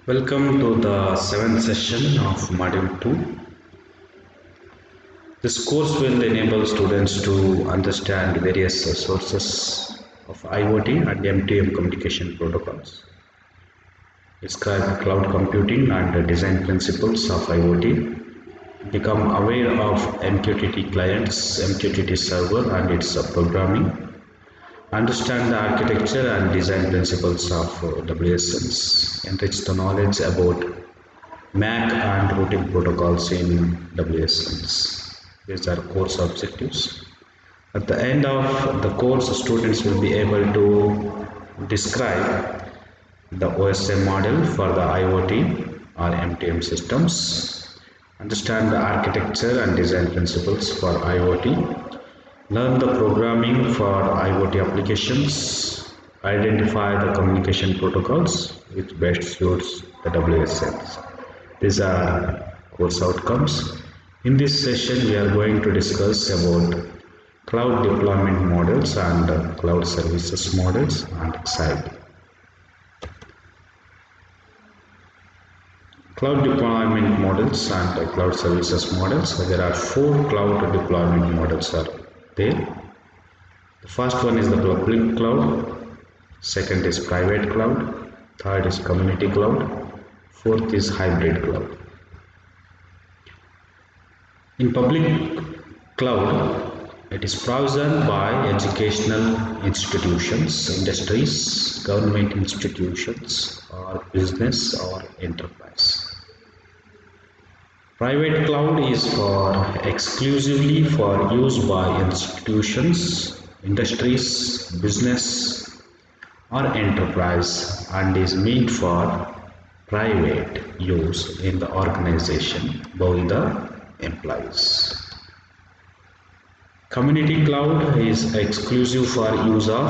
Welcome to the seventh session of Module 2. This course will enable students to understand various sources of IoT and M2M communication protocols, describe cloud computing and design principles of IoT, become aware of MQTT clients, MQTT server and its programming, understand the architecture and design principles of WSNs, enrich the knowledge about MAC and routing protocols in WSNs. These are course objectives. At the end of the course, students will be able to describe the OSM model for the IoT or MTM systems, understand the architecture and design principles for IoT, learn the programming for IoT applications, identify the communication protocols which best suits the WSNs. These are course outcomes. In this session, we are going to discuss about cloud deployment models and cloud services models and XIB. Cloud deployment models and cloud services models. There are 4 cloud deployment models are there. The first one is the public cloud, second is private cloud, third is community cloud, fourth is hybrid cloud. In public cloud, it is provisioned by educational institutions, industries, government institutions, or business or enterprise. Private cloud is exclusively for use by institutions, industries, business, or enterprise and is meant for private use in the organization by the employees. Community cloud is exclusive for use of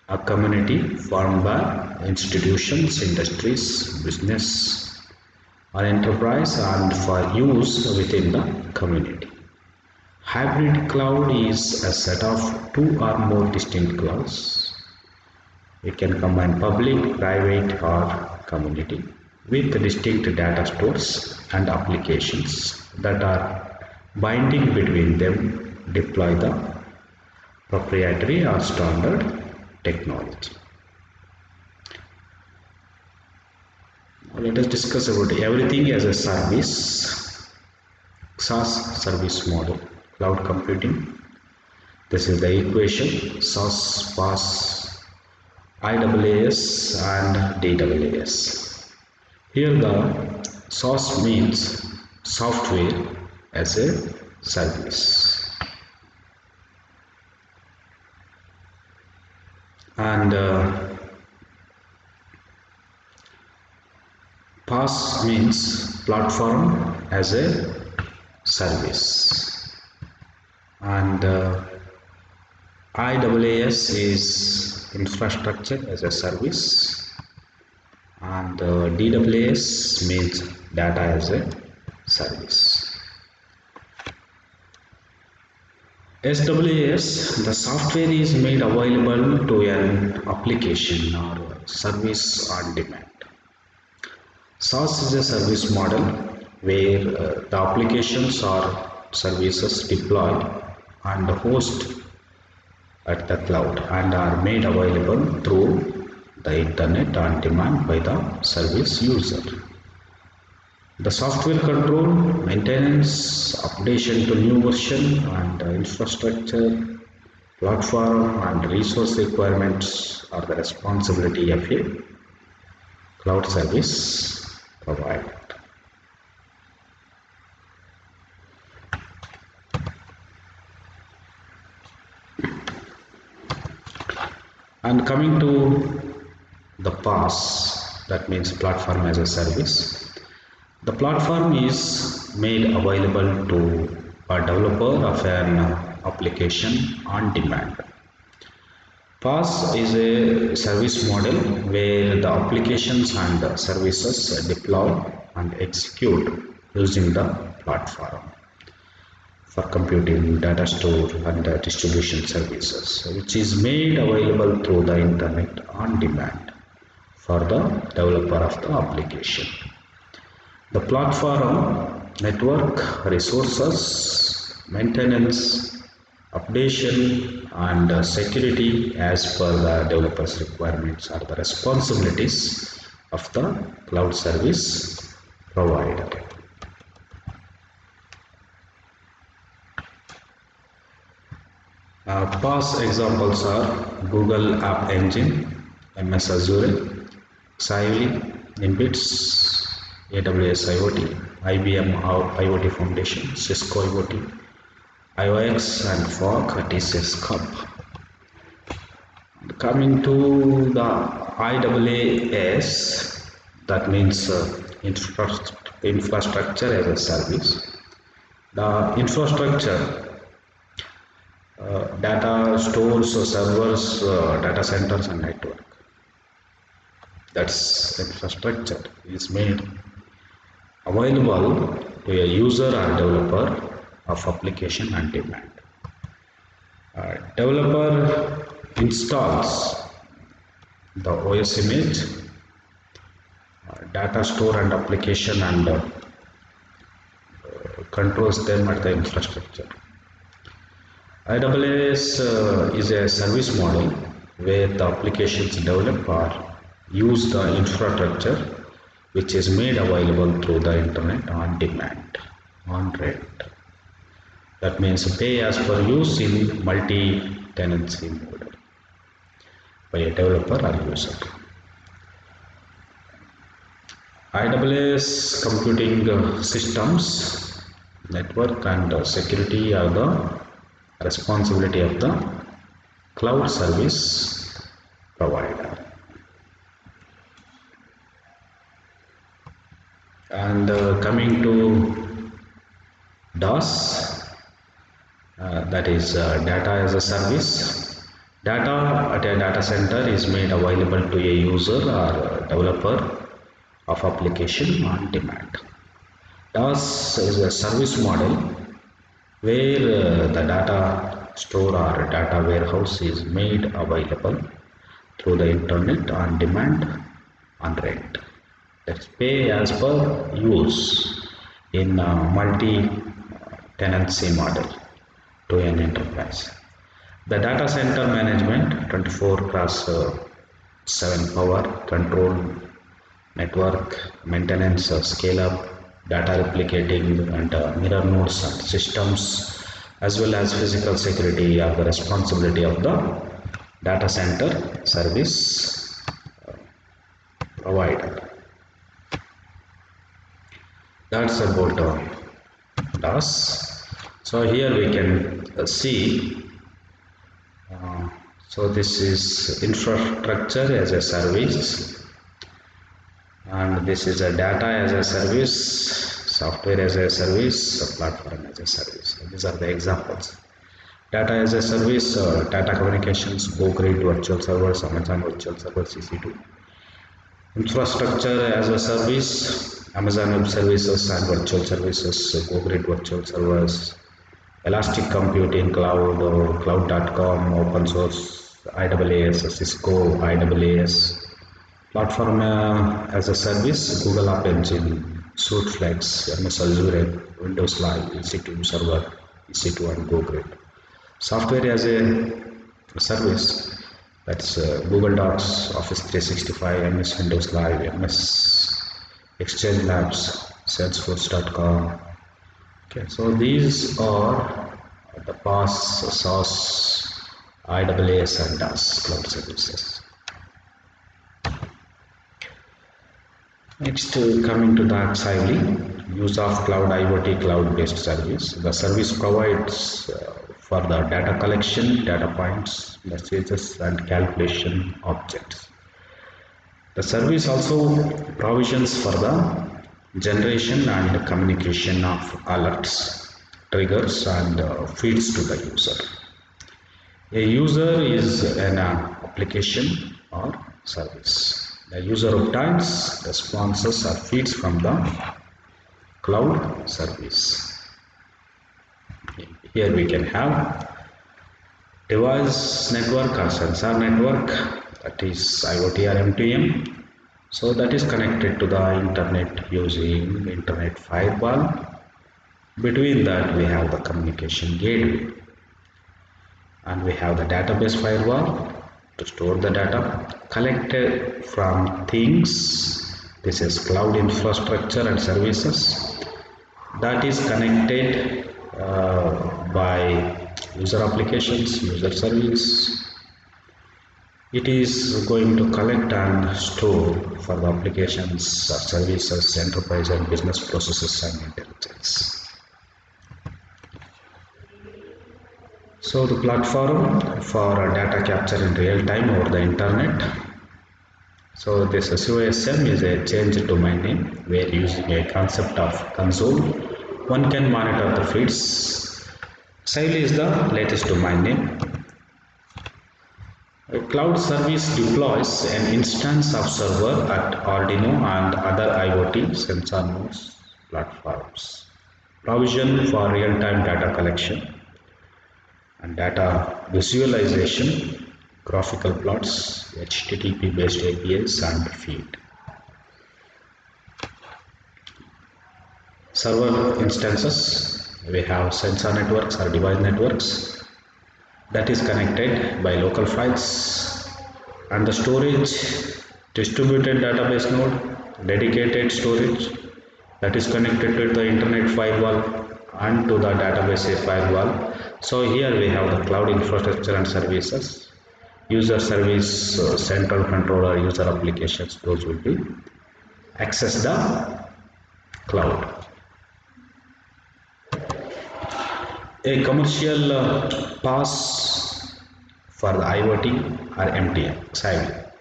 a community formed by institutions, industries, business or enterprise and for use within the community. Hybrid cloud is a set of 2 or more distinct clouds. We can combine public, private or community with distinct data stores and applications that are binding between them, deploy the proprietary or standard technology. Now let us discuss about everything as a service, SaaS service model, cloud computing. This is the equation, SaaS, PaaS, IaaS and DaaS. Here the SaaS means software as a service, and PaaS means platform as a service, and IaaS is infrastructure as a service, and DaaS means data as a service. SaaS, the software is made available to an application or service on demand. SaaS is a service model where the applications or services deployed and hosted at the cloud and are made available through the internet on demand by the service user. The software control, maintenance, updation to new version and infrastructure, platform and resource requirements are the responsibility of a cloud service provider. And coming to the PaaS, that means platform as a service. The platform is made available to a developer of an application on demand. PaaS is a service model where the applications and services deploy and execute using the platform for computing, data store and distribution services, which is made available through the internet on demand for the developer of the application. The platform, network, resources, maintenance, updation and security as per the developer's requirements are the responsibilities of the cloud service provider. Past examples are Google App Engine, MS Azure, Xively, Nimbits, AWS IoT, IBM IoT Foundation, Cisco IoT, IOX and Fog, TCS CUP. Coming to the IaaS, that means infrastructure as a service. The infrastructure, data stores, servers, data centers and network. That's infrastructure is made available to a user or developer of application on demand. Developer installs the OS image, data store and application and controls them at the infrastructure. IaaS is a service model where the applications develop or use the infrastructure which is made available through the internet on demand, on rent. That means pay as per use in multi-tenancy model by a developer or user. IaaS computing systems, network and security are the responsibility of the cloud service provider. And coming to DaaS, that is data as a service. Data at a data center is made available to a user or developer of application on demand. DaaS is a service model where the data store or data warehouse is made available through the internet on demand on rent. That's pay as per use in multi-tenancy model to an enterprise. The data center management 24/7 power control, network maintenance, scale up, data replicating and mirror nodes and systems as well as physical security are the responsibility of the data center service provider. That's about DaaS. So here we can see, so this is infrastructure as a service, and this is a data as a service, software as a service, platform as a service. These are the examples. Data as a service, data communications, GoGrid virtual servers, Amazon virtual servers, EC2. Infrastructure as a service, Amazon Web Services and virtual services, GoGrid virtual servers, Elastic Computing Cloud, Cloud.com, open source, IaaS, Cisco, IaaS. Platform as a service, Google App Engine, SuiteFlex, MS Azure, Windows Live, EC2 Server, EC2 and GoGrid. Software as a service, that's Google Docs, Office 365, MS Windows Live, MS Exchange Labs, Salesforce.com. Okay, so these are the PaaS, SaaS, IaaS and DaaS cloud services. Next, coming to the Xively, use of cloud IoT cloud-based service. The service provides for the data collection, data points, messages and calculation objects. The service also provisions for the generation and communication of alerts, triggers and feeds to the user. A user is an application or service. The user obtains responses or feeds from the cloud service. Here we can have device network or sensor network, that is IoT or M2M, So that is connected to the internet using internet firewall. Between that we have the communication gateway, and we have the database firewall to store the data collected from things. This is cloud infrastructure and services that is connected by user applications, user service. It is going to collect and store for the applications, services, enterprise and business processes and intelligence. So the platform for data capture in real time over the internet. So this SOSM is a change domain name where, using a concept of console, one can monitor the feeds. Xively is the latest domain name. A cloud service deploys an instance of server at Arduino and other IoT sensor nodes platforms. Provision for real-time data collection and data visualization, graphical plots, HTTP based APIs and feed. Server instances, we have sensor networks or device networks that is connected by local files, and the storage, distributed database node, dedicated storage that is connected to the internet firewall and to the database firewall. So here we have the cloud infrastructure and services, user service, central controller, user applications, those will be access the cloud. A commercial pass for the IoT or MTM, Xively.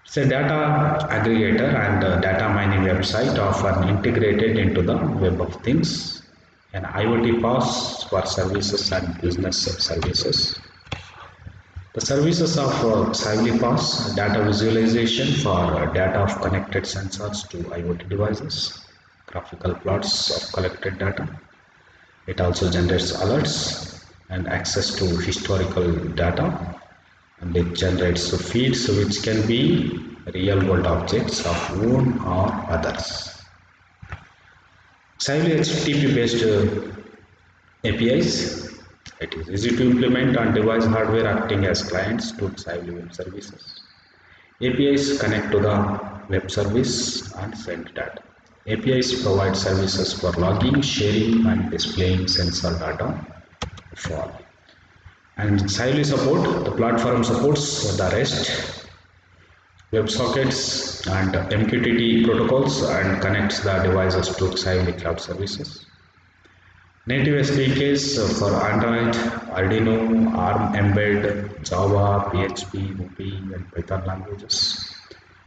It's a data aggregator and data mining website often integrated into the Web of Things. An IoT pass for services and business services. The services of Xively Pass, data visualization for data of connected sensors to IoT devices, graphical plots of collected data. It also generates alerts and access to historical data, and it generates feeds which can be real world objects of own or others. Xively HTTP based APIs. It is easy to implement on device hardware acting as clients to Xively web services. APIs connect to the web service and send data. APIs provide services for logging, sharing and displaying sensor data for. And Xively support, the platform supports the REST, WebSockets and MQTT protocols and connects the devices to Xively cloud services. Native SDKs for Android, Arduino, ARM Mbed, Java, PHP, Ruby and Python languages.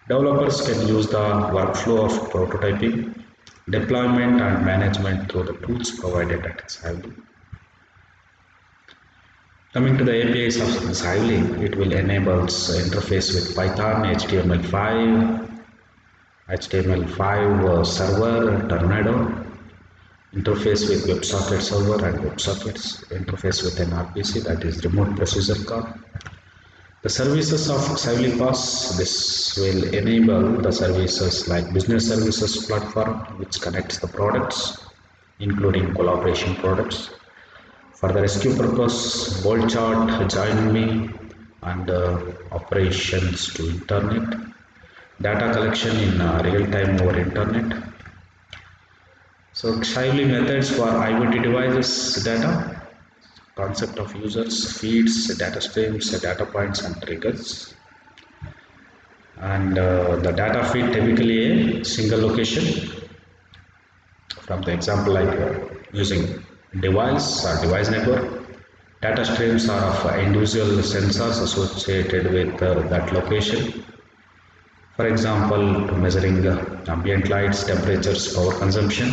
Developers can use the workflow of prototyping, deployment and management through the tools provided at Xively. Coming to the APIs of Xively, it will enable interface with Python, HTML5 server, Tornado, interface with WebSocket server and WebSockets, interface with an RPC, that is remote procedure call. The services of Xively Pass, this will enable the services like business services platform which connects the products including collaboration products. For the rescue purpose, Bolt chart, join me and operations to internet, data collection in real time over internet. So Xively methods for IoT devices data, concept of users, feeds, data streams, data points and triggers. And the data feed typically a single location. From the example like using device or device network, data streams are of individual sensors associated with that location. For example, to measuring ambient lights, temperatures, power consumption,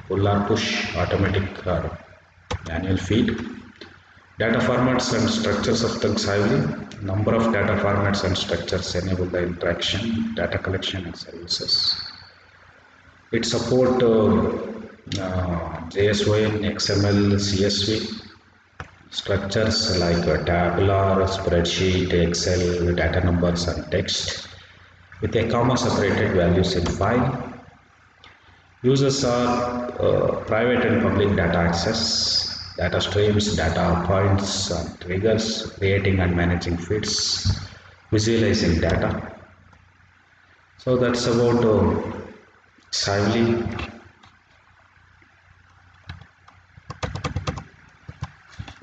pull or push, automatic or manual feed. Data formats and structures of the Xively. Number of data formats and structures enable the interaction, data collection and services. It supports JSON, XML, CSV, structures like tabular, spreadsheet, Excel, data numbers and text. with a comma separated values in file. Users are private and public data access, data streams, data points, and triggers, creating and managing feeds, visualizing data. So that's about Savely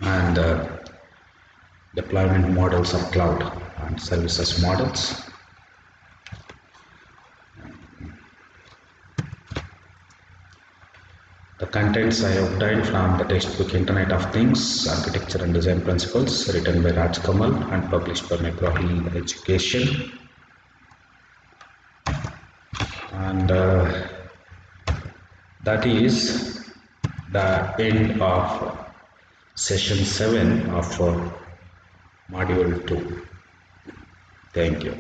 and deployment models of cloud and services models. The contents I obtained from the textbook Internet of Things, Architecture and Design Principles, written by Raj Kamal and published by McGraw Hill Education. And that is the end of session 7 of module 2. Thank you.